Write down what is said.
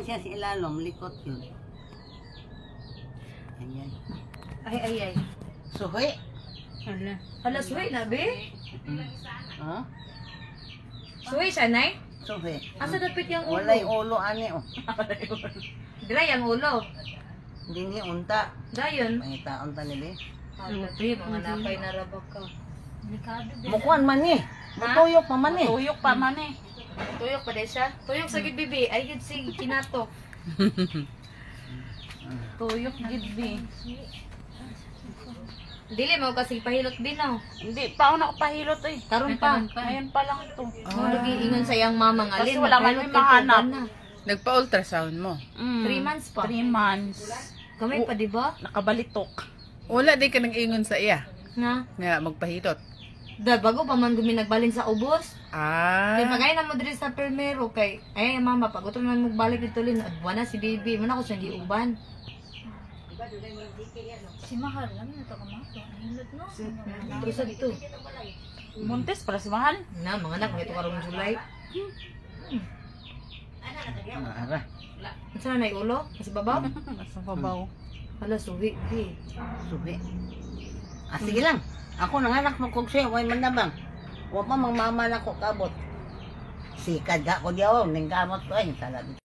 siya sa ilalom, likot yun. Ayan. Ay. Suhi. Hala, suwi na, be? Ha? Suwi siya, nay? Suhi. Asa dapit yung ulo? Walay ulo, ani, oh. Dry ang ulo. Hindi unta. Dayon. Pangitaon ta nila. Be, mga napay na rabak ka. Mukuan man eh. Mutuyok pa man eh. Tuyok pa man eh. Tuyok pa din siya? Tuyok sa gid, bibi. Ay, yun si kinatok. Tuyok gid be. Dili mo kasi pahilot binaw. Hindi pa ako nakapahilot eh. Karon pa. Ngayon pa lang to. Mo lagi ingon sa iyang mama nga Kasi alin. wala man may mahanap. Nagpa-ultrasound mo? 3 months pa. 3 months. Kamay pa, di ba? Nakabalitok. Wala di ka nag-ingon sa iya. Nga. Nga, magpahilot. Da, bago pa man gumi nagbalin sa ubos. Kaya Ah. pagay na mo diri sa permero kay, ay mama, pag utro na mo balik dito lin, adwa na si baby. Muna ko siyang giuban. Si Mahal, alam na ito kamato. Hilot no? Ito sa dito. Muntis para si Mahal. Na, mga anak, ito karong July. Ara. Saan na ulo? Kasi babaw? Nasa babaw. Hala, suwi. Di. Suhi. Sige lang. Ako nanganak mo kong siya. Huwag manabang. Huwag pa mang mama na ko kabot. Sikad ka ko diyaw. Ningkamot ko ay. Talaga.